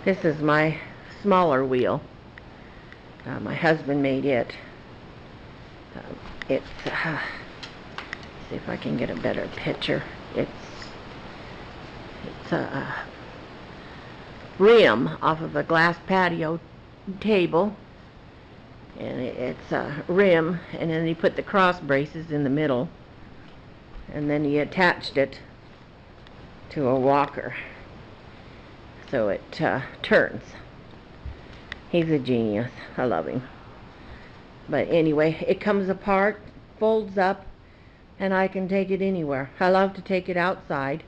This is my smaller wheel. My husband made it. It's, see if I can get a better picture. It's a rim off of a glass patio table. And it's a rim, and then he put the cross braces in the middle. And then he attached it to a walker. So it turns. He's a genius. I love him. But anyway, it comes apart, folds up, and I can take it anywhere. I love to take it outside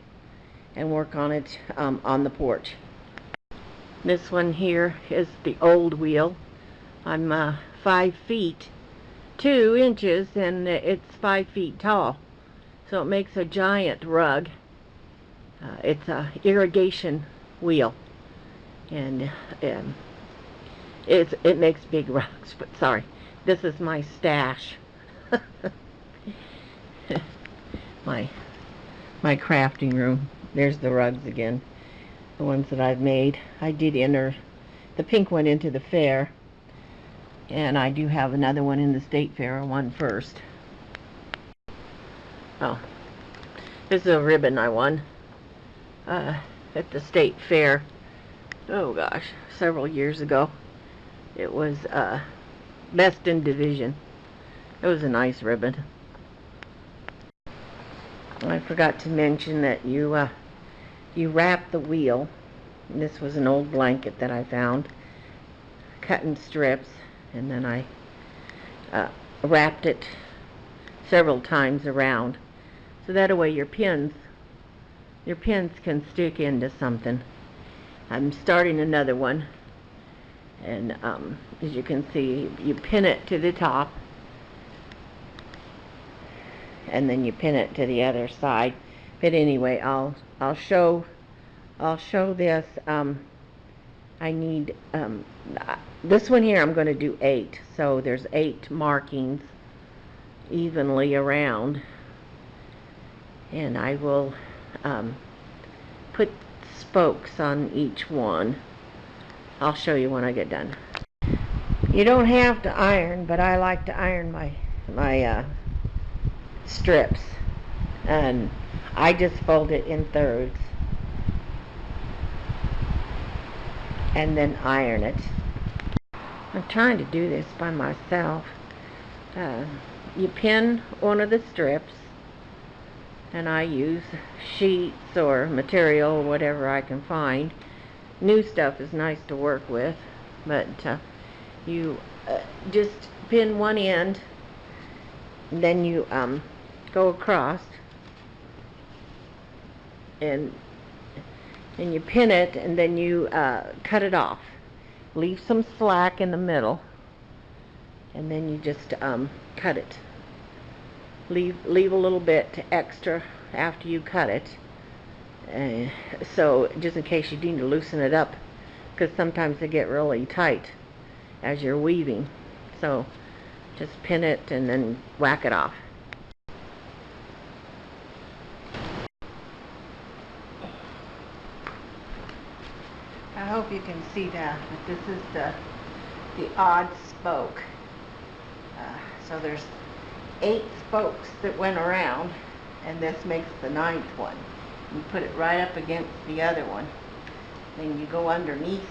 and work on it on the porch. This one here is the old wheel. I'm 5 feet 2 inches, and it's 5 feet tall. So it makes a giant rug. It's a irrigation wheel, and it makes big rugs. But sorry, this is my stash. my crafting room. There's the rugs again, the ones that I've made. I did enter the pink one into the fair, and I do have another one in the state fair. I won first. Oh, this is a ribbon I won at the state fair. Oh gosh, several years ago. It was best in division. It was a nice ribbon. I forgot to mention that you wrap the wheel. This was an old blanket that I found, cut in strips, and then I wrapped it several times around, so that way your pins can stick into something. I'm starting another one, and as you can see, you pin it to the top, and then you pin it to the other side. But anyway, I'll show this. I need this one here. I'm going to do 8, so there's 8 markings evenly around, and I will put spokes on each one. I'll show you when I get done. You don't have to iron, but I like to iron my strips, and I just fold it in thirds and then iron it. I'm trying to do this by myself. You pin one of the strips, and I use sheets or material, whatever I can find. New stuff is nice to work with, but you just pin one end, and then you go across, and you pin it, and then you cut it off. Leave some slack in the middle, and then you just cut it. Leave a little bit extra after you cut it, so just in case you need to loosen it up, because sometimes they get really tight as you're weaving. So just pin it and then whack it off. I hope you can see that, but this is the odd spoke. So there's 8 spokes that went around, and this makes the 9th one. You put it right up against the other one. Then you go underneath,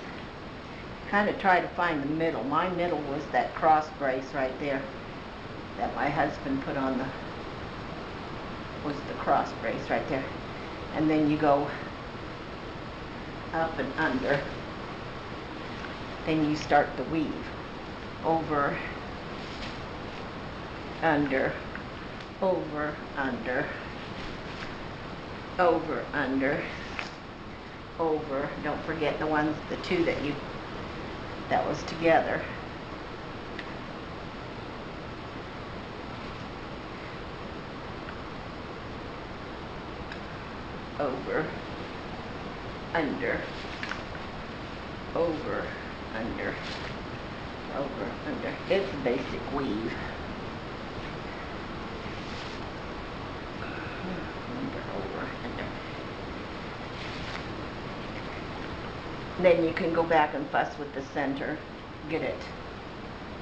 kind of try to find the middle. My middle was that cross brace right there that my husband put on was the cross brace right there. And then you go up and under. Then you start the weave. Over, under, over, under, over, under, over. Don't forget the 2 that was together. Over, under, over, under, over, under. It's a basic weave. Under, over, under. then you can go back and fuss with the center. Get it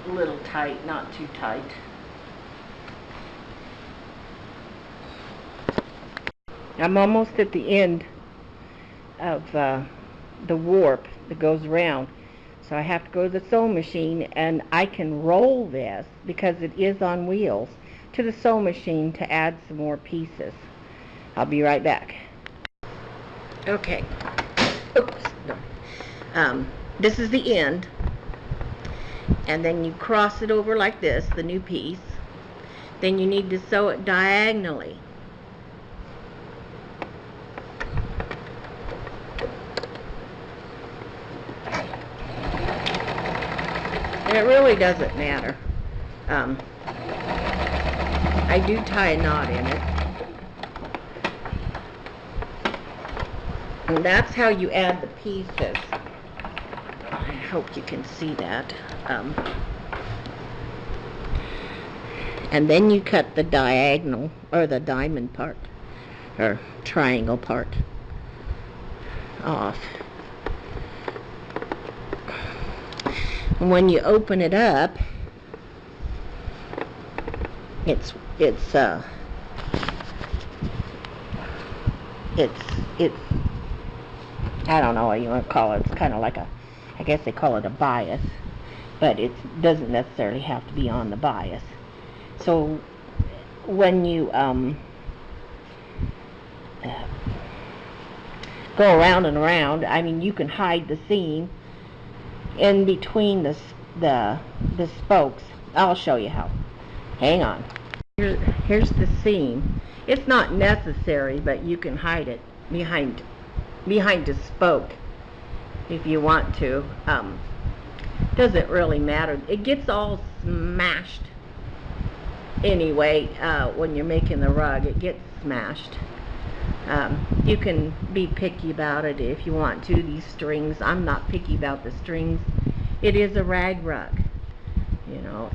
a little tight, not too tight. I'm almost at the end of the warp that goes around. So I have to go to the sewing machine, and I can roll this, because it is on wheels, to the sewing machine to add some more pieces. I'll be right back. Okay. Oops. No. This is the end. And then you cross it over like this, the new piece. Then you need to sew it diagonally. And it really doesn't matter. I do tie a knot in it. And that's how you add the pieces. I hope you can see that. And then you cut the diagonal, or the diamond part, or triangle part off. And when you open it up, it's I don't know what you want to call it. It's kind of like a, I guess they call it a bias, but it doesn't necessarily have to be on the bias. So when you go around and around, I mean, you can hide the seam in between the spokes. I'll show you how. Hang on. Here's the seam. It's not necessary, but you can hide it behind a spoke if you want to. Doesn't really matter. It gets all smashed anyway. When you're making the rug, it gets smashed. You can be picky about it if you want to. These strings, I'm not picky about the strings. It is a rag rug, you know.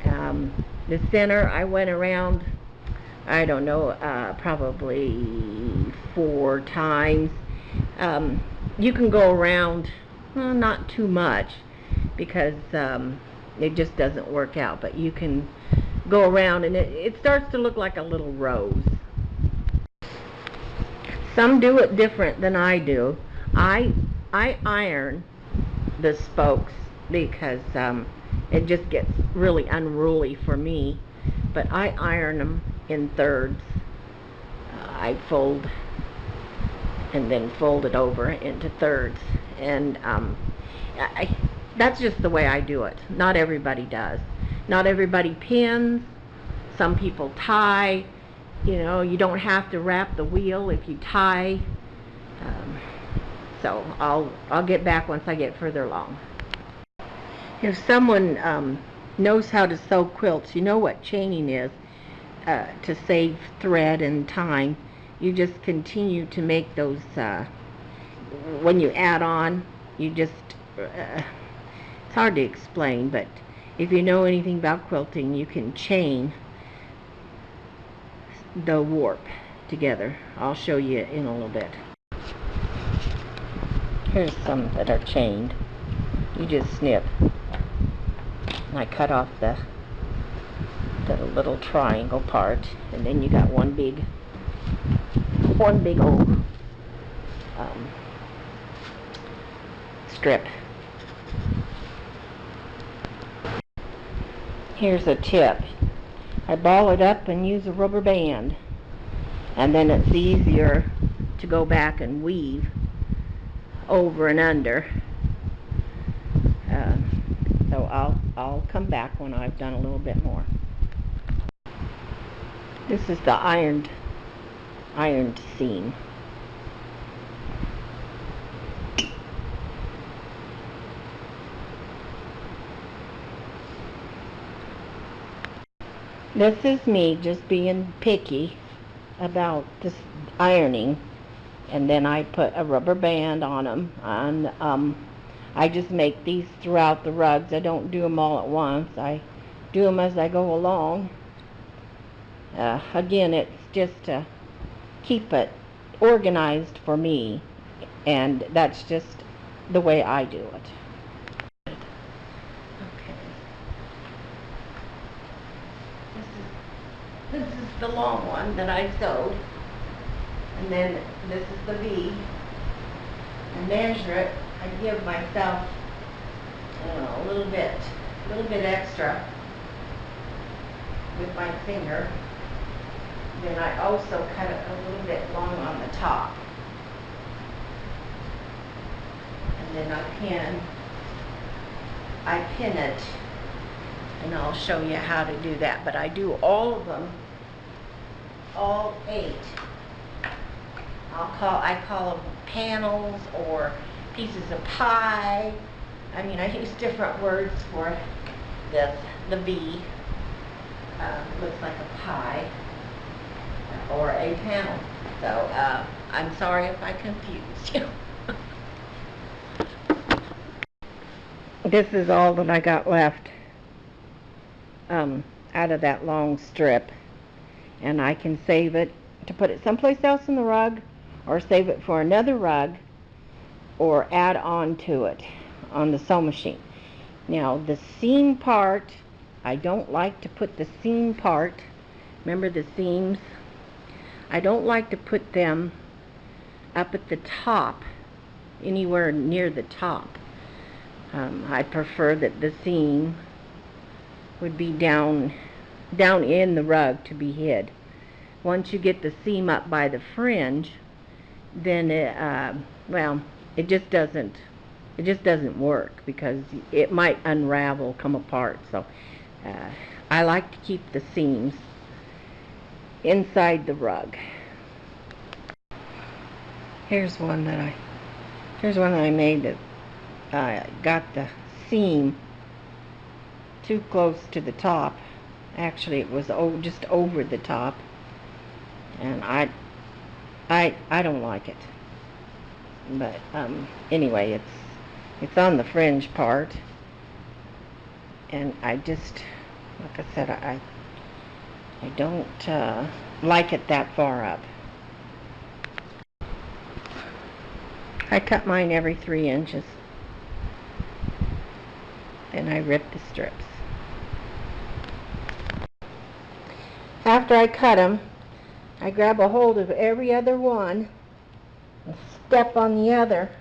The center, I went around, I don't know, probably 4 times. You can go around, well, not too much, because it just doesn't work out, but you can go around and it starts to look like a little rose. Some do it different than I do. I iron the spokes because it just gets really unruly for me, but I iron them in thirds. I fold and then fold it over into thirds, and that's just the way I do it. Not everybody does. Not everybody pins. Some people tie. You know, you don't have to wrap the wheel if you tie. So I'll get back once I get further along. If someone knows how to sew quilts, you know what chaining is, to save thread and time. You just continue to make those, when you add on, you just, it's hard to explain, but if you know anything about quilting, you can chain the warp together. I'll show you in a little bit. Here's some that are chained. You just snip. And I cut off the little triangle part, and then you got one big old strip. Here's a tip. I ball it up and use a rubber band, and then it's easier to go back and weave over and under. So I'll come back when I've done a little bit more. This is the ironed seam. This is me just being picky about this ironing, and then I put a rubber band on them, and I just make these throughout the rugs. I don't do them all at once. I do them as I go along. Again, it's just to keep it organized for me, and that's just the way I do it. Okay. This is the long one that I sewed. And then this is the V. I measure it. I give myself, I don't know, a little bit extra with my finger. Then I also cut it a little bit long on the top. And then I pin it, and I'll show you how to do that. But I do all of them, all 8. I call them panels or pieces of pie. I mean, I use different words for this. The V looks like a pie or a panel. So I'm sorry if I confuse you. This is all that I got left out of that long strip, and I can save it to put it someplace else in the rug, or save it for another rug, or add on to it on the sew machine. Now the seam part, I don't like to put the seam part, remember the seams? I don't like to put them up at the top, anywhere near the top. I prefer that the seam would be down in the rug to be hid. Once you get the seam up by the fringe, then it just doesn't work, because it might unravel, come apart. So I like to keep the seams inside the rug. Here's one that I made that got the seam too close to the top. Actually, it was just over the top, and I don't like it. But anyway, it's on the fringe part, and I just, like I said, I don't like it that far up. I cut mine every 3 inches. Then I rip the strips. After I cut them, I grab a hold of every other one and step on the other,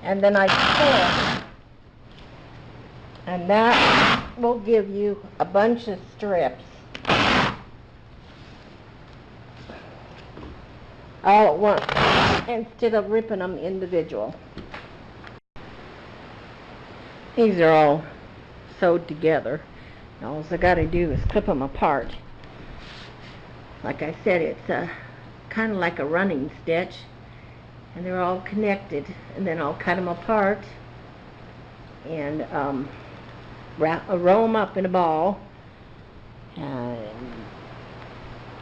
and then I pull, and that will give you a bunch of strips all at once, instead of ripping them individual. These are all sewed together. All I got to do is clip them apart. Like I said, it's kind of like a running stitch, and they're all connected. And then I'll cut them apart and roll them up in a ball and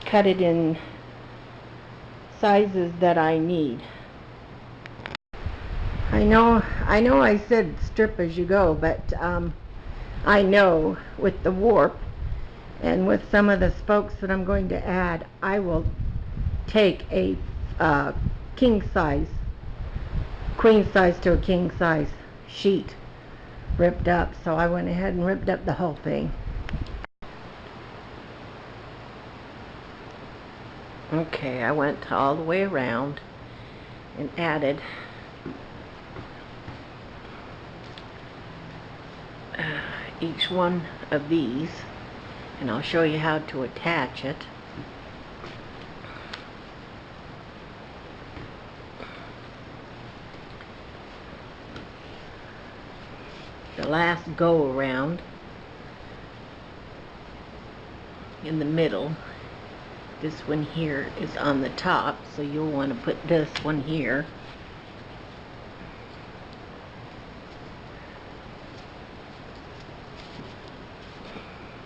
cut it in sizes that I need. I know I said strip as you go, but I know with the warp and with some of the spokes that I'm going to add, I will take a king size, queen size to a king size sheet ripped up. So I went ahead and ripped up the whole thing. Okay, I went all the way around and added each one of these, and I'll show you how to attach it. The last go around in the middle, this one here is on the top, so you'll want to put this one here.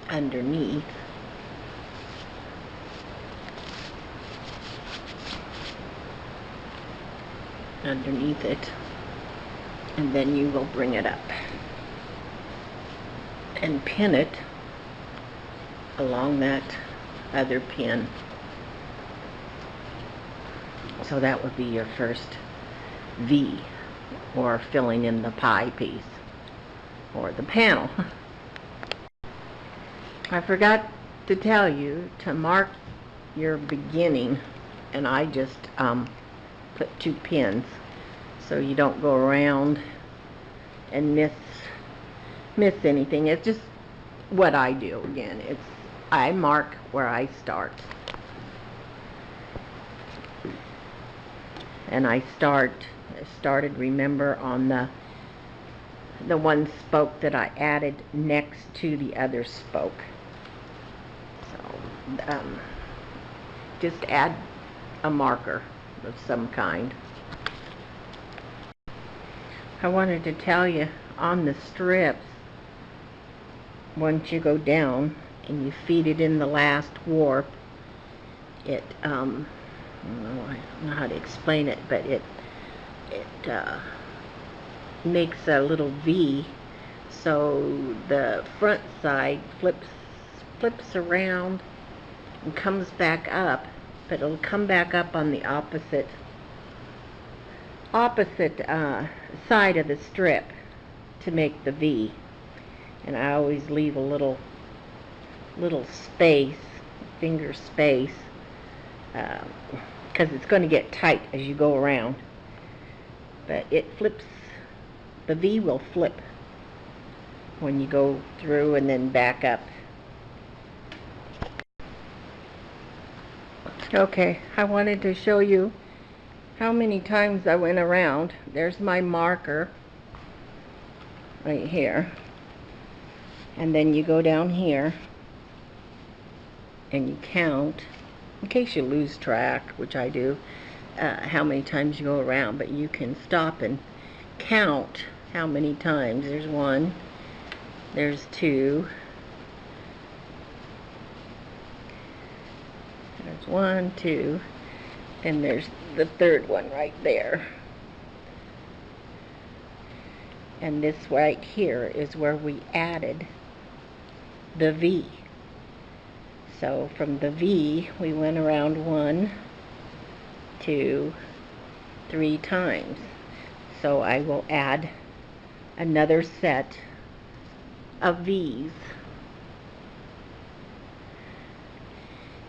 Underneath. Underneath it, and then you will bring it up and pin it along that other pin. So that would be your first V. or filling in the pie piece or the panel. I forgot to tell you to mark your beginning, and I just put 2 pins so you don't go around and miss anything. It's just what I do. Again, I mark where I start, and I started, remember, on the one spoke that I added next to the other spoke. So just add a marker of some kind. I wanted to tell you, on the strips, once you go down and you feed it in the last warp, it I don't know how to explain it, but it makes a little V, so the front side flips around and comes back up, but it'll come back up on the opposite side of the strip to make the V. And I always leave a little space, finger space, because it's going to get tight as you go around. But it flips, the V will flip when you go through and then back up. Okay, I wanted to show you how many times I went around. There's my marker right here, and then you go down here and you count, in case you lose track, which I do, how many times you go around, but you can stop and count how many times. There's 1, there's 2, there's 1, 2, and there's the 3rd one right there. And this right here is where we added the V. So from the V, we went around 1, 2, 3 times. So I will add another set of V's.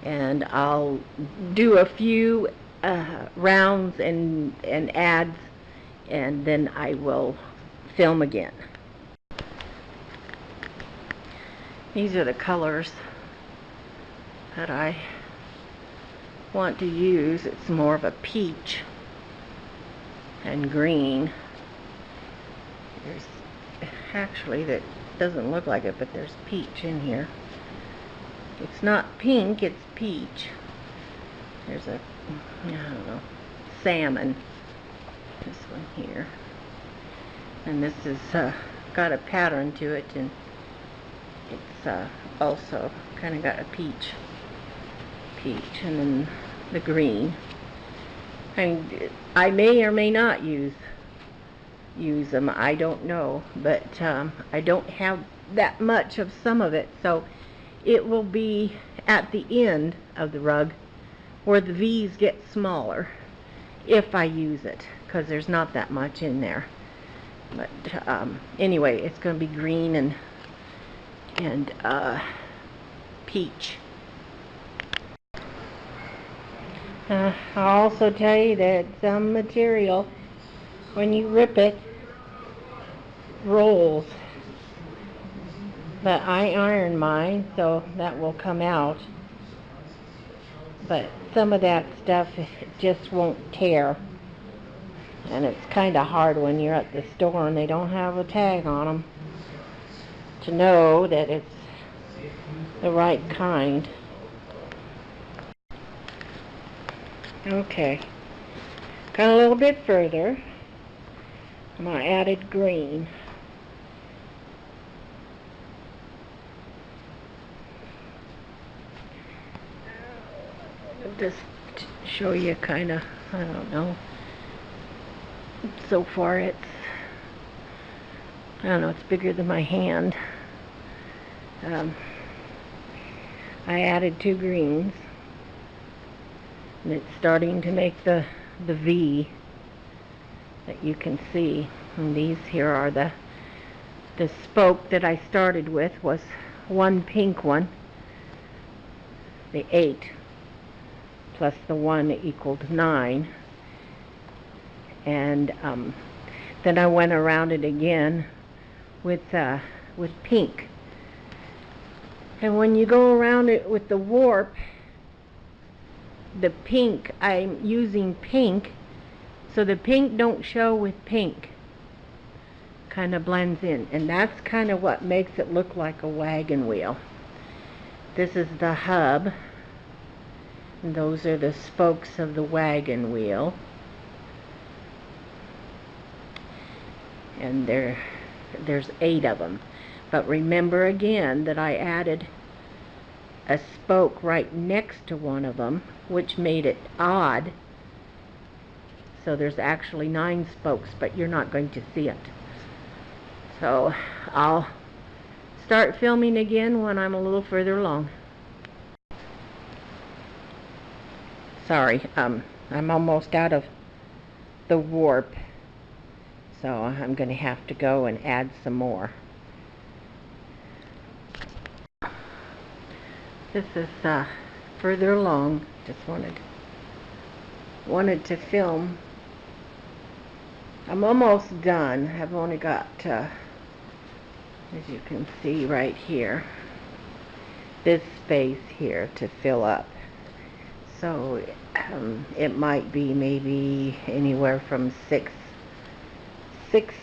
And I'll do a few rounds and adds, and then I will film again. These are the colors that I want to use. It's more of a peach and green. There's actually, that doesn't look like it, but there's peach in here. It's not pink, it's peach. There's a, I don't know, salmon. This one here. And this is got a pattern to it, and it's also kind of got a peach, and then the green. I may or may not use them, I don't know, but I don't have that much of some of it, so it will be at the end of the rug where the V's get smaller if I use it, because there's not that much in there. But anyway, it's going to be green and peach. I'll also tell you that some material, when you rip it, rolls. But I iron mine, so that will come out. But some of that stuff just won't tear. And it's kind of hard when you're at the store and they don't have a tag on them to know that it's the right kind. Okay, got a little bit further. I added green. Just show you kind of, I don't know. So far it's, I don't know, it's bigger than my hand. I added 2 greens, and it's starting to make the V, that you can see. And these here are the spoke that I started with was one pink one, the 8 plus the 1 equaled 9, and then I went around it again with pink. And when you go around it with the warp, the pink, I'm using pink, so the pink don't show with pink. Kind of blends in, and that's kind of what makes it look like a wagon wheel. This is the hub, and those are the spokes of the wagon wheel. And there's 8 of them. But remember again that I added a spoke right next to one of them, which made it odd. So there's actually 9 spokes, but you're not going to see it. So I'll start filming again when I'm a little further along. Sorry, I'm almost out of the warp, so I'm going to have to go and add some more. This is further along. Just wanted to film. I'm almost done. I've only got, as you can see right here, this space here to fill up. So it might be maybe anywhere from six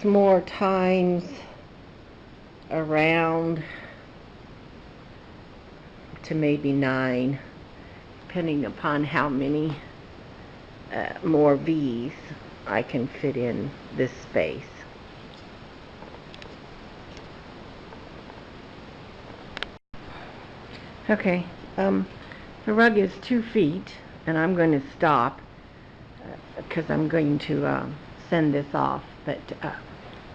more times around to maybe 9, depending upon how many more V's I can fit in this space. Okay, the rug is 2 feet, and I'm going to stop because I'm going to send this off, but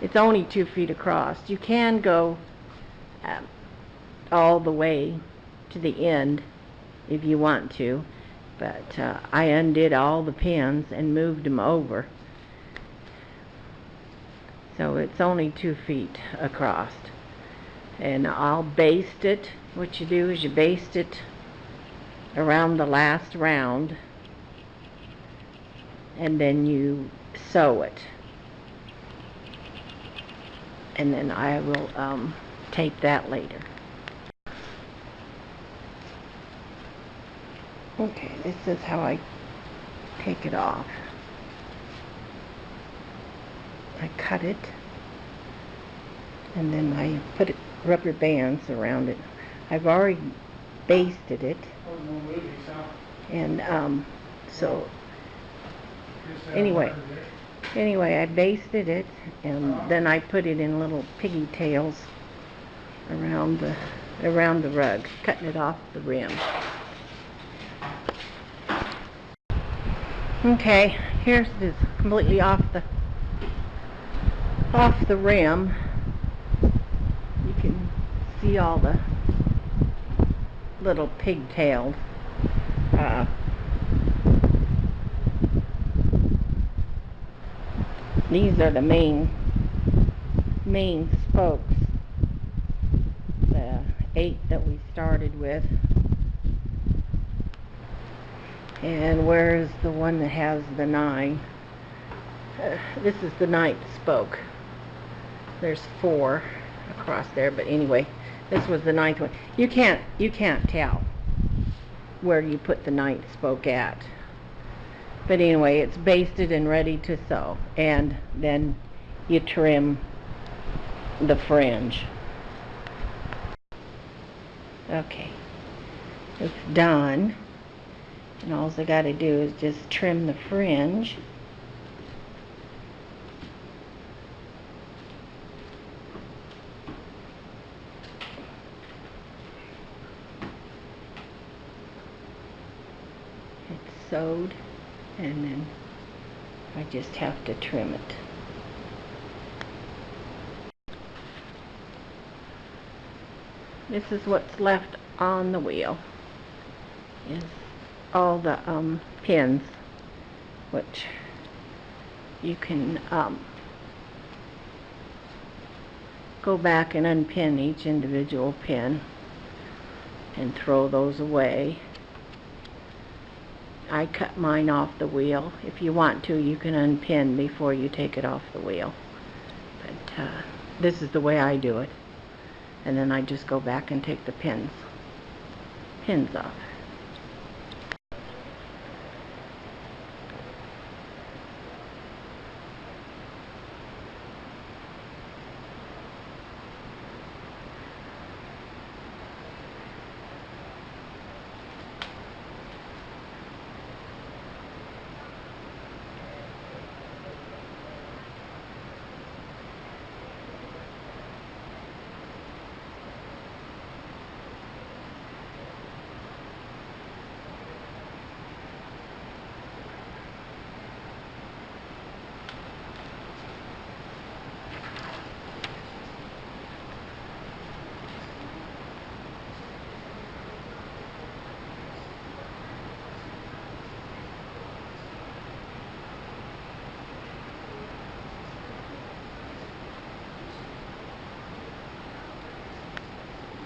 it's only 2 feet across. You can go all the way to the end if you want to, but I undid all the pins and moved them over, so it's only 2 feet across. And I'll baste it. What you do is you baste it around the last round, and then you sew it, and then I will tape that later. Okay, this is how I take it off. I cut it, and then I put rubber bands around it. I've already basted it, and so anyway, I basted it, and then I put it in little piggy tails around the rug, cutting it off the rim. Okay, here's this completely off the rim. You can see all the little pigtails. These are the main spokes, the 8 that we started with. And where's the one that has the 9? This is the 9th spoke. There's 4 across there, but anyway, this was the 9th one. You can't tell where you put the 9th spoke at. But anyway, it's basted and ready to sew, and then you trim the fringe. Okay, it's done. And all I got to do is just trim the fringe. It's sewed, and then I just have to trim it. This is what's left on the wheel, is all the pins, which you can go back and unpin each individual pin and throw those away. I cut mine off the wheel. If you want to, you can unpin before you take it off the wheel. But this is the way I do it. And then I just go back and take the pins off.